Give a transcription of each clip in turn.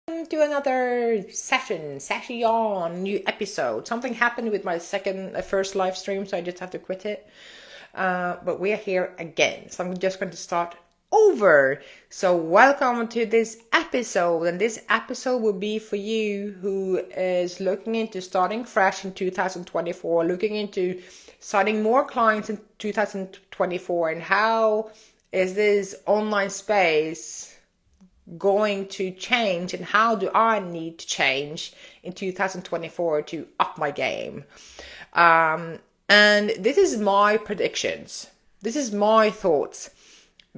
to another session, new episode. Something happened with my first live stream, so I just have to quit it. But we are here again, so I'm just going to start over. So welcome to this episode, and this episode will be for you who is looking into starting fresh in 2024, looking into signing more clients in 2024, and how is this online space going to change, and how do I need to change in 2024 to up my game. And this is my predictions. This is my thoughts.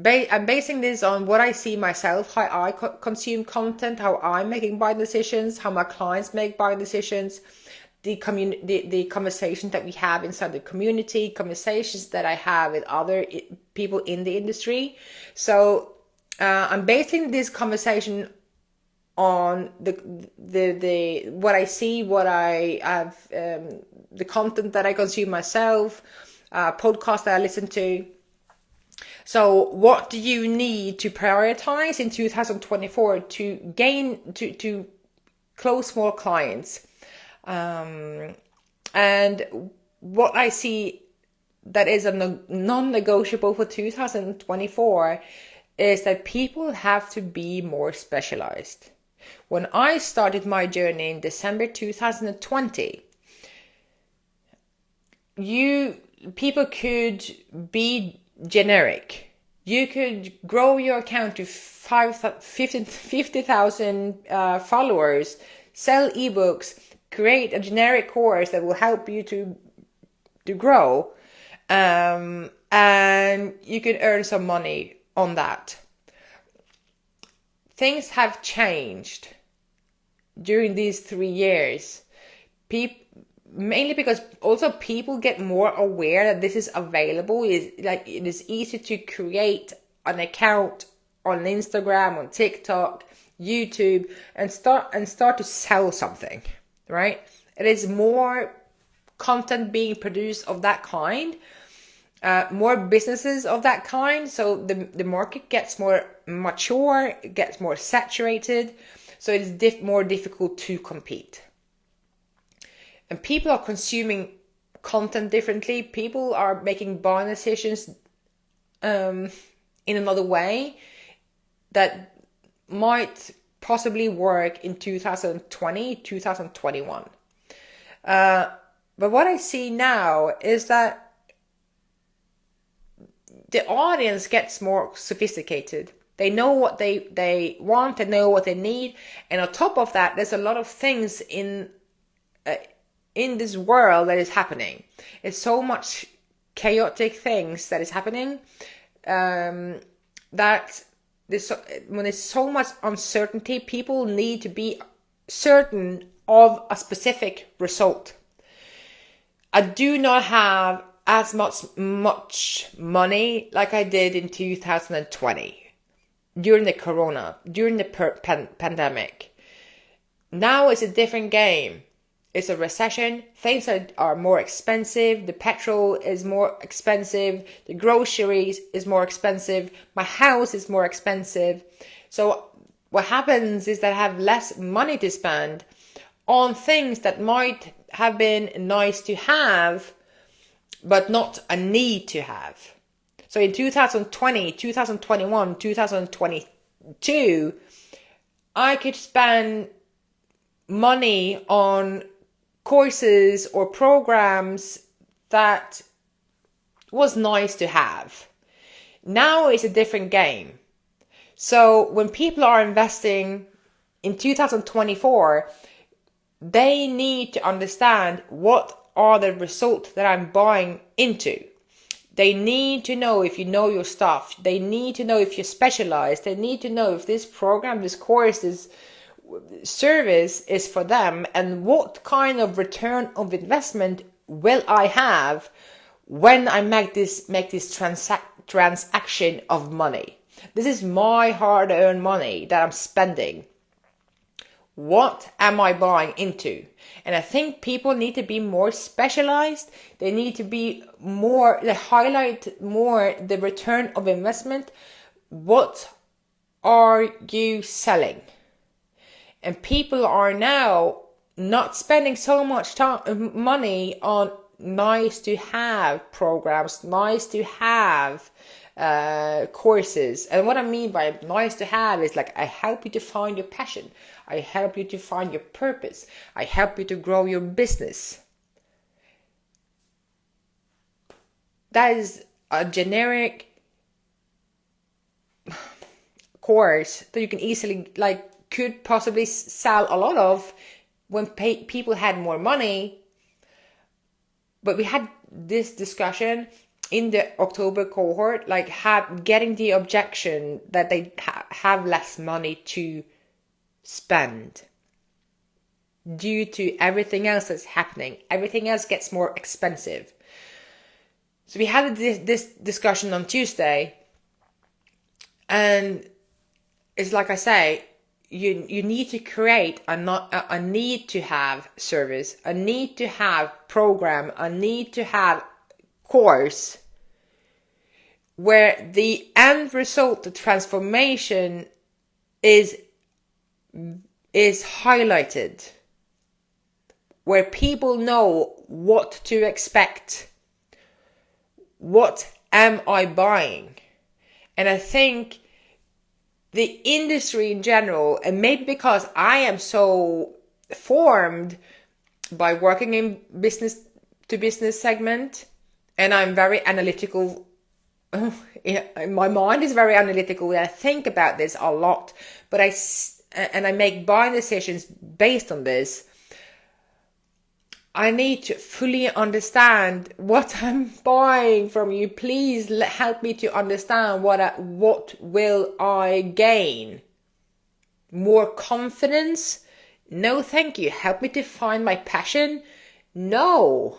I'm basing this on what I see myself, how I consume content, how I'm making buying decisions, how my clients make buying decisions, the conversations that we have inside the community, conversations that I have with other people in the industry. So I'm basing this conversation on the what I see, what I have, the content that I consume myself, podcasts that I listen to. So what do you need to prioritize in 2024 to gain, to close more clients? And what I see that is a non-negotiable for 2024 is that people have to be more specialized. When I started my journey in December 2020, people could be generic. You could grow your account to 50,000 followers, sell ebooks, create a generic course that will help you to grow, and you can earn some money on that. Things have changed during these 3 years. Mainly because also people get more aware that this is available. It is easy to create an account on Instagram, on TikTok, YouTube, and start to sell something, right? It is more content being produced of that kind. More businesses of that kind, so the market gets more mature, it gets more saturated, so it is more difficult to compete. And people are consuming content differently. People are making buying decisions in another way that might possibly work in 2020, 2021. But what I see now is that the audience gets more sophisticated. They know what they want, they know what they need, and on top of that, there's a lot of things in this world that is happening. It's so much chaotic things that is happening, that when there's so much uncertainty, people need to be certain of a specific result. I do not have as much money like I did in 2020 during the pandemic. Now it's a different game. It's a recession. Things are more expensive. The petrol is more expensive. The groceries is more expensive. My house is more expensive. So what happens is that I have less money to spend on things that might have been nice to have, but not a need to have. So in 2020, 2021, 2022, I could spend money on courses or programs that was nice to have. Now it's a different game. So when people are investing in 2024, they need to understand what are the results that I'm buying into. They need to know if you know your stuff. They need to know if you're specialized. They need to know if this program, this course, this service is for them, and what kind of return of investment will I have when I make this transaction of money. This is my hard-earned money that I'm spending. What am I buying into? And I think people need to be more specialized. They need to be more, they highlight more the return of investment. What are you selling? And people are now not spending so much money on nice to have programs, nice to have courses. And what I mean by nice to have is like, I help you to find your passion. I help you to find your purpose. I help you to grow your business. That is a generic course that you can easily, could possibly sell a lot of when people had more money. But we had this discussion in the October cohort, getting the objection that they have less money to spend due to everything else that's happening. Everything else gets more expensive. So we had this discussion on Tuesday, and it's like I say, you need to create a need to have service, a need to have program, a need to have course, where the end result, the transformation is highlighted, where people know what to expect. What am I buying? And I think the industry in general, and maybe because I am so formed by working in business to business segment, and I'm very analytical. My mind is very analytical, and I think about this a lot, but I make buying decisions based on this. I need to fully understand what I'm buying from you. Please help me to understand what will I gain? More confidence? No, thank you. Help me to find my passion? No.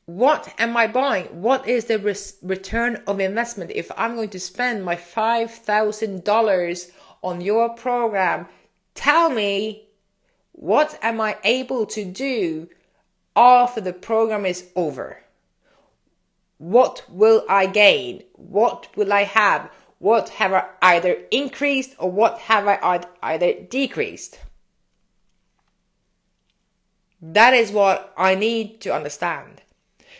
What am I buying? What is the return of investment if I'm going to spend my $5,000 on your program? Tell me, what am I able to do after the program is over? What will I gain? What will I have? What have I either increased or what have I either decreased? That is what I need to understand.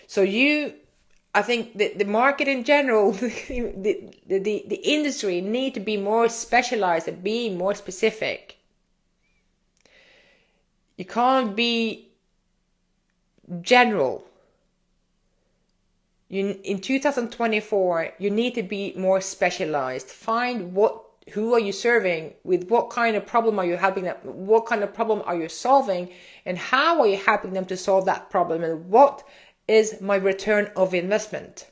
So I think the market in general, the industry need to be more specialized and be more specific. You can't be general. In 2024, you need to be more specialized. Find who are you serving, with what kind of problem are you helping them, what kind of problem are you solving, and how are you helping them to solve that problem, and what is my return of investment.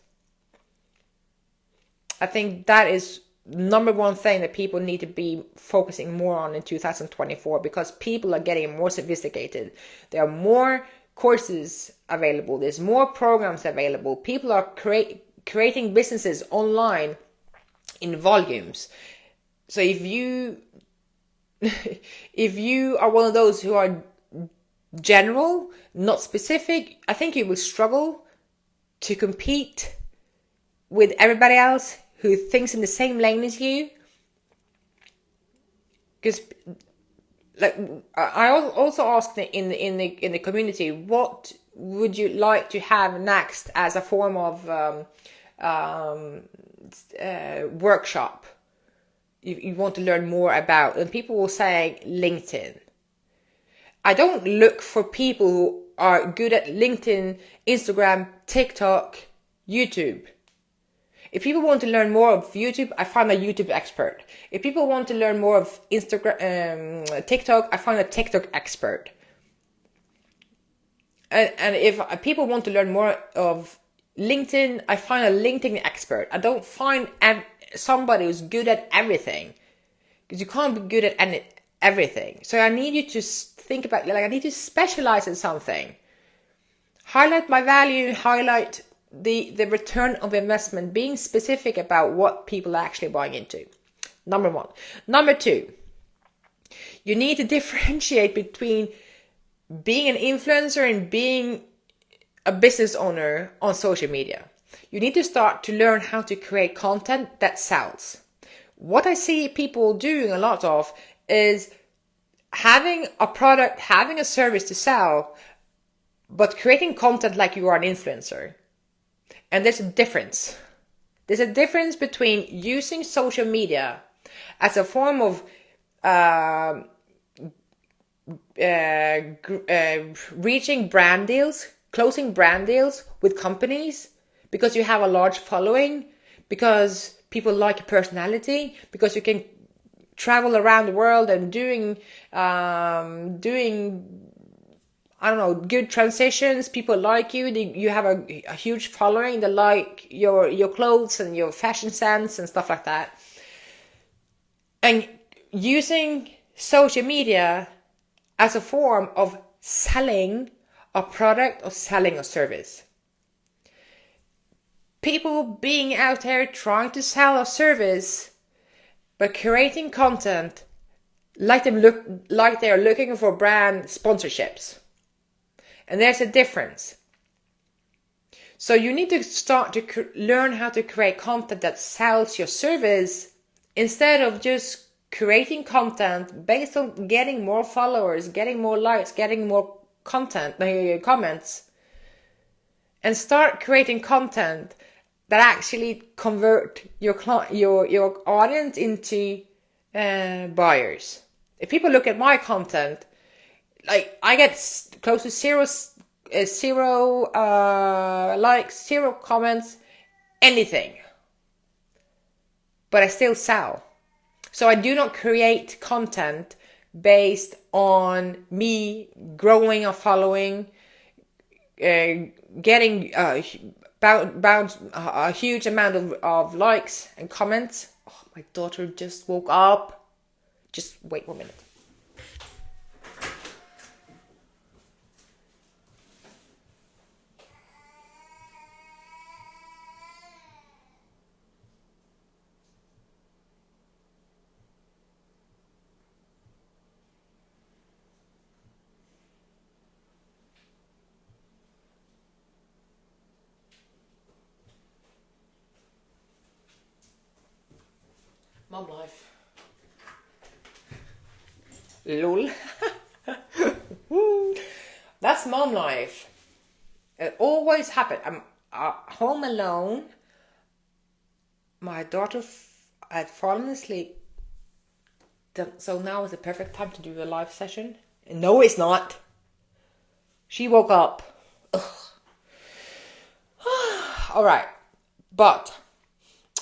I think that is number one thing that people need to be focusing more on in 2024, because people are getting more sophisticated. There are more courses available. There's more programs available. People are creating businesses online in volumes. So if you are one of those who are general, not specific, I think you will struggle to compete with everybody else who thinks in the same lane as you. Because, I also asked in the community, what would you like to have next as a form of workshop you want to learn more about? And people will say LinkedIn. I don't look for people who are good at LinkedIn, Instagram, TikTok, YouTube. If people want to learn more of YouTube, I find a YouTube expert. If people want to learn more of Instagram, TikTok, I find a TikTok expert. And if people want to learn more of LinkedIn, I find a LinkedIn expert. I don't find somebody who's good at everything, because you can't be good at everything. So I need you to think about, I need to specialize in something. Highlight my value, highlight the return of investment, being specific about what people are actually buying into. Number one. Number two, you need to differentiate between being an influencer and being a business owner on social media. You need to start to learn how to create content that sells. What I see people doing a lot of is having a product, having a service to sell, but creating content like you are an influencer. And there's a difference. There's a difference between using social media as a form of reaching brand deals, closing brand deals with companies because you have a large following, because people like your personality, because you can travel around the world and doing I don't know, good transitions. People like you. You have a huge following. They like your clothes and your fashion sense and stuff like that. And using social media as a form of selling a product or selling a service. People being out there trying to sell a service by creating content like they're looking for brand sponsorships. And there's a difference. So you need to start to learn how to create content that sells your service instead of just creating content based on getting more followers, getting more likes, getting more comments, and start creating content that actually convert your audience into buyers. If people look at my content, like I get close to zero likes, zero comments, anything, but I still sell. So I do not create content based on me growing a following, getting a huge amount of likes and comments. Oh, my daughter just woke up. Just wait 1 minute. Mom life. Lol. That's mom life. It always happens. I'm home alone. My daughter had fallen asleep. So now is the perfect time to do a live session. No, it's not. She woke up. Alright. But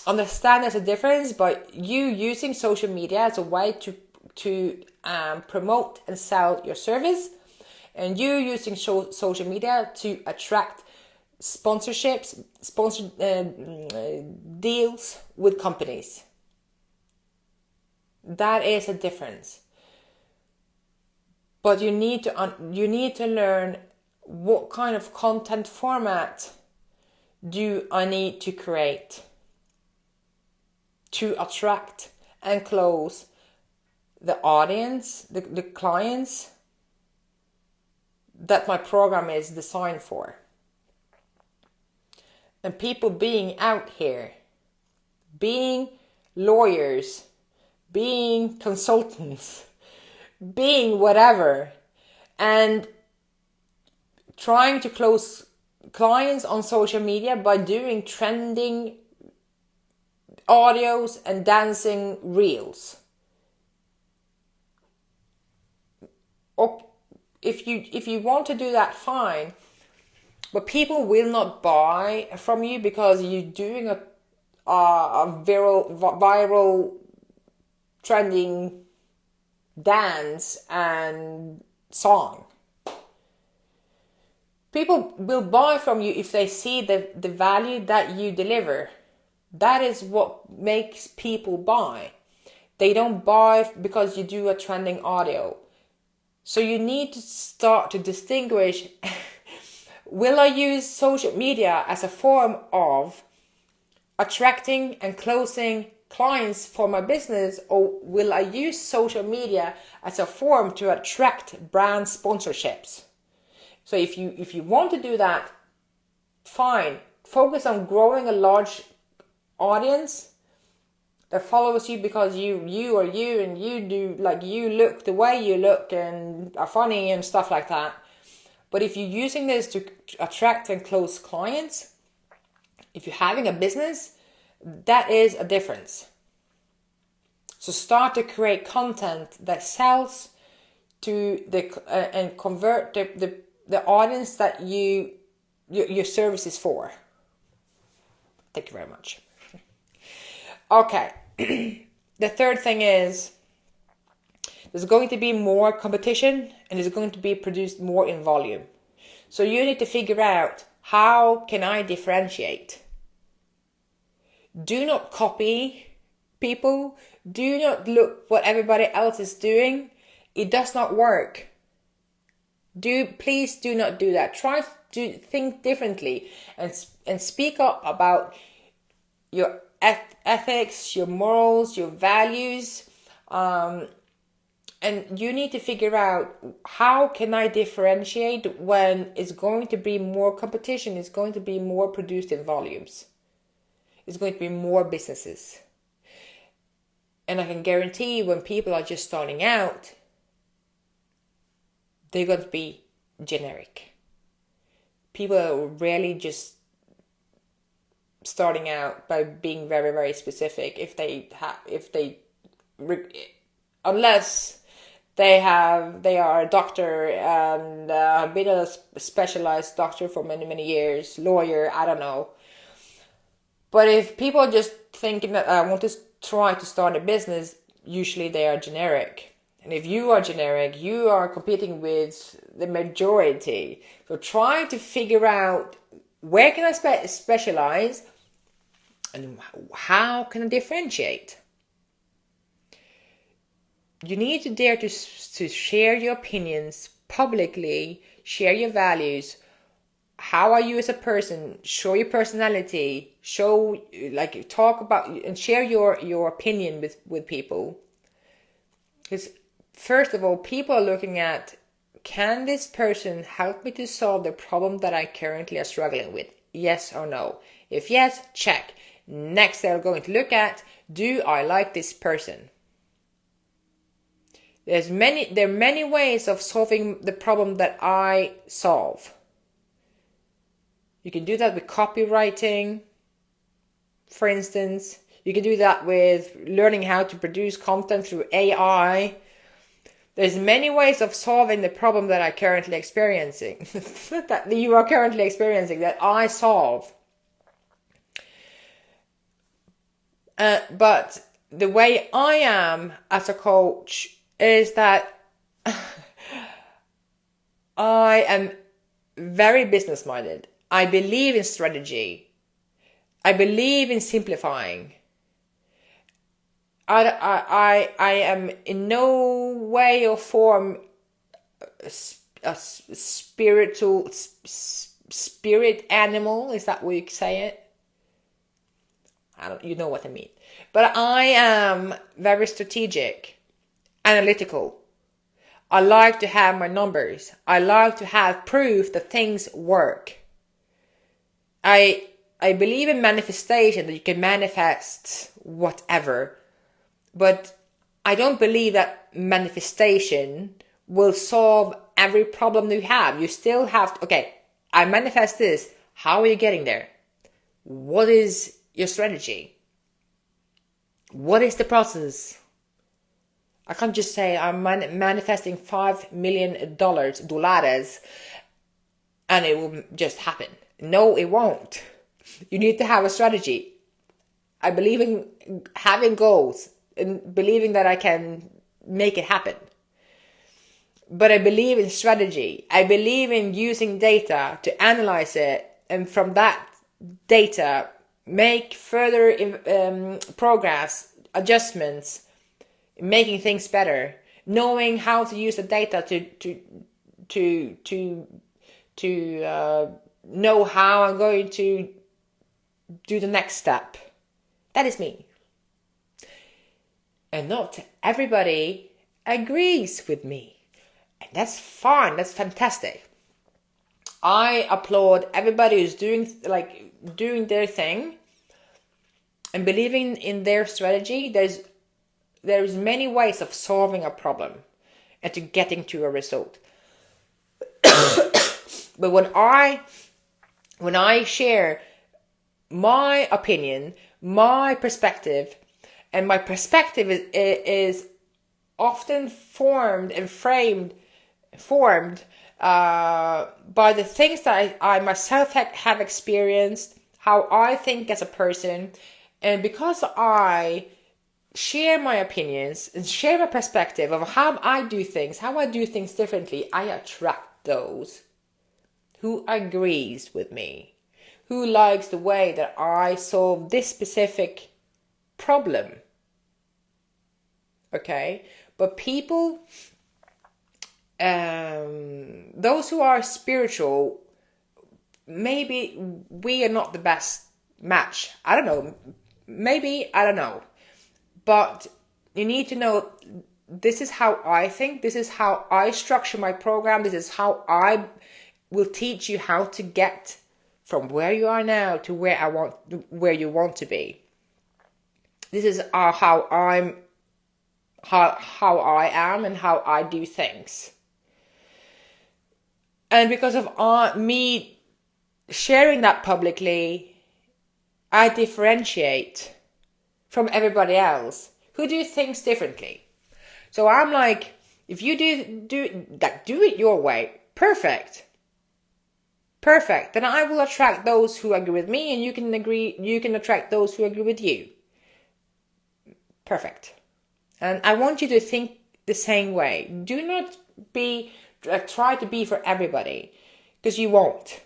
understand there's a difference, but you using social media as a way to promote and sell your service, and you using social media to attract sponsorships, deals with companies. That is a difference. But you need to learn what kind of content format do I need to create to attract and close the audience, the clients that my program is designed for. And people being out here, being lawyers, being consultants, being whatever, and trying to close clients on social media by doing trending audios and dancing reels. Or if you want to do that, fine, but people will not buy from you because you're doing a viral trending dance and song. People will buy from you if they see the value that you deliver. That is what makes people buy. They don't buy because you do a trending audio. So you need to start to distinguish, will I use social media as a form of attracting and closing clients for my business, or will I use social media as a form to attract brand sponsorships? So if you want to do that, fine. Focus on growing a large audience that follows you because you are you, and you do, like, you look the way you look and are funny and stuff like that. But if you're using this to attract and close clients, if you're having a business, that is a difference. So start to create content that sells to and convert the audience that your service is for. Thank you very much. Okay. The third thing is there's going to be more competition, and there's going to be produced more in volume. So you need to figure out, how can I differentiate? Do not copy people. Do not look what everybody else is doing. It does not work. Please do not do that. Try to think differently and speak up about your ethics, your morals, your values, and you need to figure out, how can I differentiate when it's going to be more competition, it's going to be more produced in volumes, it's going to be more businesses. And I can guarantee when people are just starting out, they're going to be generic. People are rarely just starting out by being very, very specific. Unless they are a doctor and have been a specialized doctor for many, many years, lawyer, I don't know. But if people are just thinking that I want to try to start a business, usually they are generic. And if you are generic, you are competing with the majority. So try to figure out, where can I specialize and how can I differentiate? You need to dare to share your opinions publicly, share your values. How are you as a person? Show your personality. Talk about and share your opinion with people. Because first of all, people are looking at, can this person help me to solve the problem that I currently are struggling with? Yes or no? If yes, check. Next, they're going to look at, do I like this person? There are many ways of solving the problem that I solve. You can do that with copywriting, for instance. You can do that with learning how to produce content through AI. There's many ways of solving the problem that I'm currently experiencing, that you are currently experiencing, that I solve. But the way I am as a coach is that I am very business-minded. I believe in strategy. I believe in simplifying. I am in no way or form a spiritual spirit animal. Is that what you say it? You know what I mean. But I am very strategic, analytical. I like to have my numbers. I like to have proof that things work. I believe in manifestation, that you can manifest whatever. But I don't believe that manifestation will solve every problem you have. You still have to, okay, I manifest this. How are you getting there? What is your strategy? What is the process? I can't just say I'm manifesting $5 million, and it will just happen. No, it won't. You need to have a strategy. I believe in having goals and believing that I can make it happen. But I believe in strategy. I believe in using data to analyze it, and from that data make further progress, adjustments, making things better, knowing how to use the data to know how I'm going to do the next step. That is me. And not everybody agrees with me. And that's fine. That's fantastic. I applaud everybody who's doing their thing and believing in their strategy, there's many ways of solving a problem and to getting to a result. But when I share my opinion, my perspective, and my perspective is often formed by the things that I myself have experienced, how I think as a person, and because I share my opinions and share my perspective of how I do things differently, I attract those who agrees with me, who likes the way that I solve this specific problem. Okay? But people, those who are spiritual, maybe we are not the best match. I don't know. Maybe, I don't know. But you need to know, this is how I think, this is how I structure my program, this is how I will teach you how to get from where you are now to where you want to be. This is how I am and how I do things. And because of me sharing that publicly, I differentiate from everybody else who do things differently. So I'm like, if you do it your way, perfect. Then I will attract those who agree with me, and you can attract those who agree with you. Perfect. And I want you to think the same way. Do not try to be for everybody, because you won't.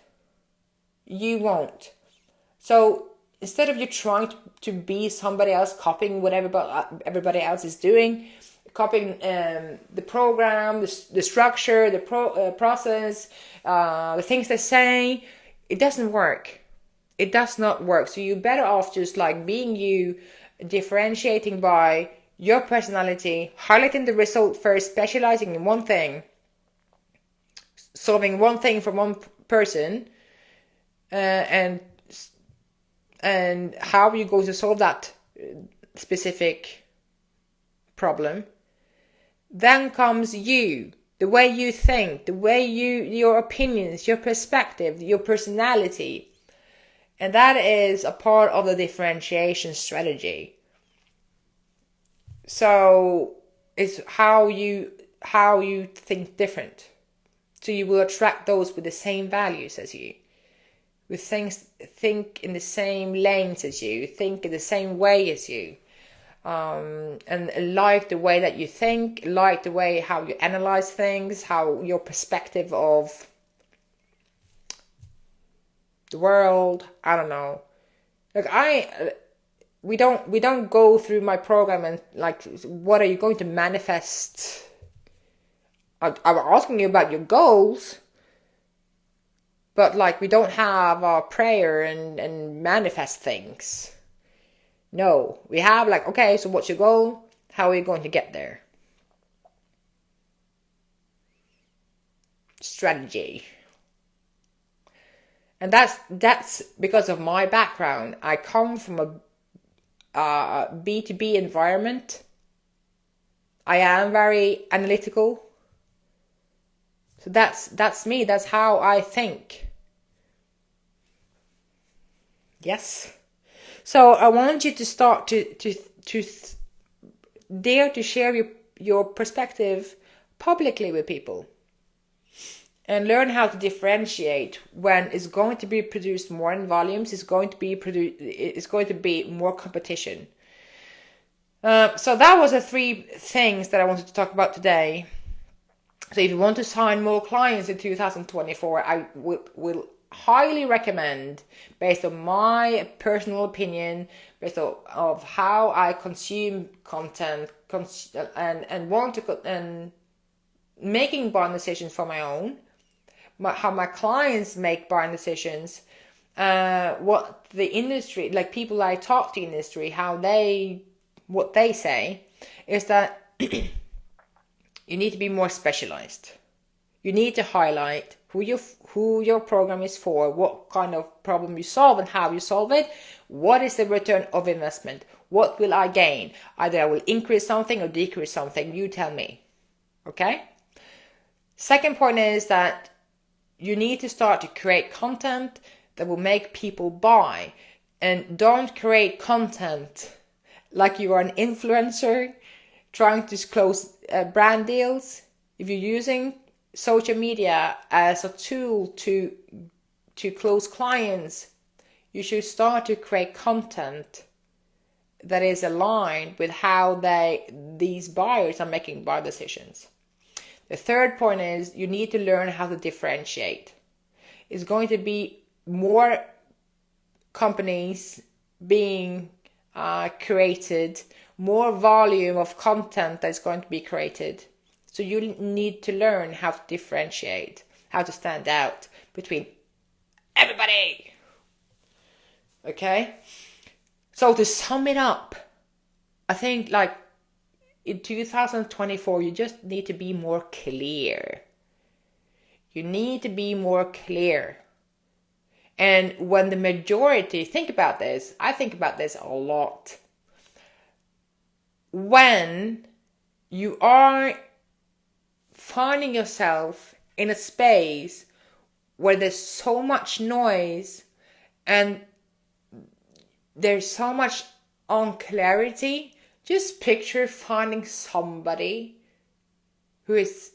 So instead of you trying to be somebody else, copying what everybody else is doing, copying the program, the structure, the process, the things they say, it doesn't work. It does not work. So you're better off just like being you, differentiating by your personality, highlighting the result first, specializing in one thing, solving one thing for one person, and how you go to solve that specific problem. Then comes you, the way you think, the way your opinions, your perspective, your personality. And that is a part of the differentiation strategy. So it's how you think different. So you will attract those with the same values as you, with things, think in the same lanes as you, think in the same way as you. And like the way that you think, like the way how you analyze things, how your perspective of the world, I don't know. Like we don't go through my program and like, what are you going to manifest? I'm asking you about your goals, but like we don't have our prayer and manifest things. No, we have like, okay, so what's your goal? How are you going to get there? Strategy. And that's because of my background. I come from a B2B environment. I am very analytical. So that's me. That's how I think. Yes. So I want you to start to dare to share your perspective publicly with people, and learn how to differentiate when it's going to be produced more in volumes. It's going to be more competition. So that was the 3 things that I wanted to talk about today. So if you want to sign more clients in 2024, I will highly recommend, based on my personal opinion, based on of how I consume content, and want to and making buying decisions for my own, how my clients make buying decisions, what the industry, like people I talk to in the industry, what they say is that you need to be more specialized. You need to highlight who your program is for, what kind of problem you solve and how you solve it. What is the return of investment? What will I gain? Either I will increase something or decrease something. You tell me. Okay? Second point is that you need to start to create content that will make people buy. And don't create content like you are an influencer trying to close brand deals. If you're using social media as a tool to close clients, you should start to create content that is aligned with how these buyers are making buy decisions. The third point is you need to learn how to differentiate. It's going to be more companies being created, more volume of content that's going to be created. So you need to learn how to differentiate, how to stand out between everybody. Okay? So to sum it up, I think like in 2024, you just need to be more clear. You need to be more clear. And when the majority, think about this, I think about this a lot. When you are finding yourself in a space where there's so much noise and there's so much unclarity, just picture finding somebody who is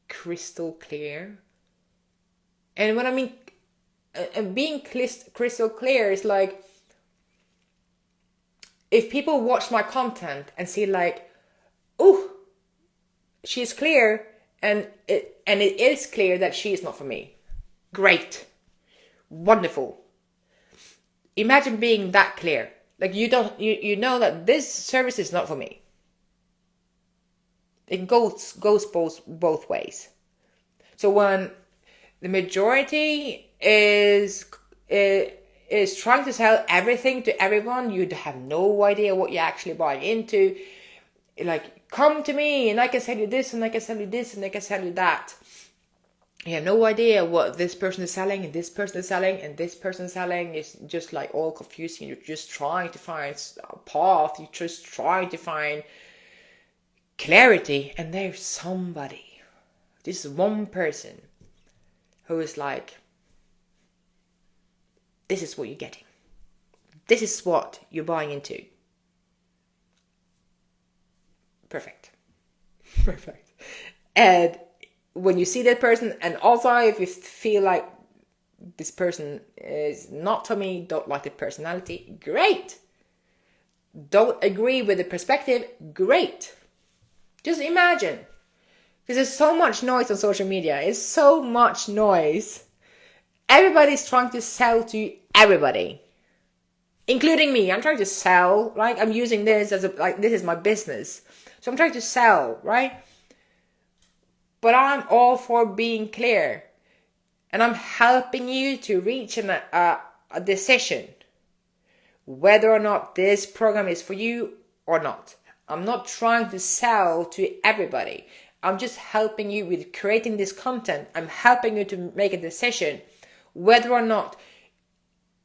crystal clear. And what I mean, being crystal clear is like, if people watch my content and see like, oh, she's clear, and it is clear that she is not for me. Great. Wonderful. Imagine being that clear. Like you know that this service is not for me. It goes both ways. So when the majority is trying to sell everything to everyone, you have no idea what you're actually buying into. Like, come to me and I can sell you this and I can sell you this and I can sell you that. You have no idea what this person is selling and this person is selling and this person is selling. It's just like all confusing. You're just trying to find a path. You're just trying to find clarity. And there's somebody, this is one person who is like, this is what you're getting. This is what you're buying into. Perfect. Perfect. And when you see that person, and also if you feel like this person is not for me, don't like the personality, great. Don't agree with the perspective, great. Just imagine. Because there's so much noise on social media. It's so much noise. Everybody's trying to sell to everybody. Including me. I'm trying to sell, right? I'm using this as this is my business. So I'm trying to sell, right? But I'm all for being clear. And I'm helping you to reach a decision. Whether or not this program is for you or not. I'm not trying to sell to everybody. I'm just helping you with creating this content. I'm helping you to make a decision. Whether or not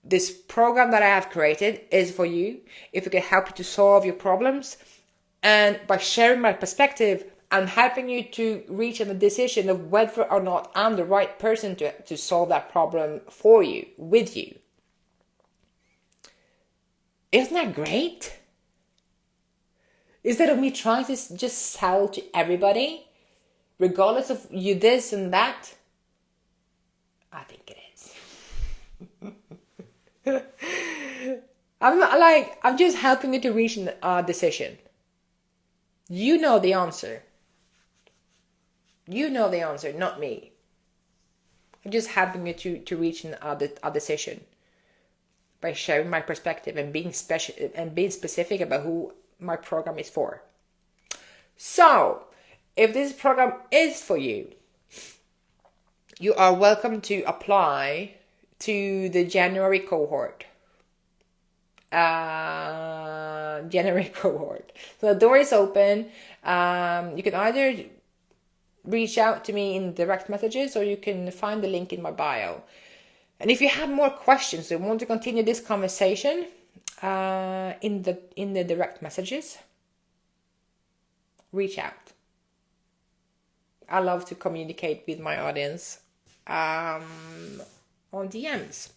this program that I have created is for you. If it can help you to solve your problems. And by sharing my perspective, I'm helping you to reach a decision of whether or not I'm the right person to solve that problem for you, with you. Isn't that great? Instead of me trying to just sell to everybody, regardless of you this and that, I think it is. I'm just helping you to reach a decision. You know the answer. You know the answer, not me. I'm just helping you to reach a decision by sharing my perspective and being specific about who my program is for. So, if this program is for you, you are welcome to apply to the January cohort. January cohort. So the door is open. You can either reach out to me in direct messages, or you can find the link in my bio. And if you have more questions and want to continue this conversation in the direct messages, reach out. I love to communicate with my audience on DMs.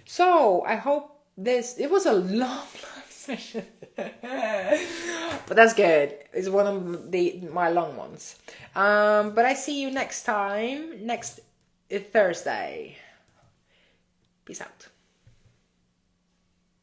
So I hope it was a long session. But that's good. It's one of my long ones. But I see you next time, next Thursday. Peace out.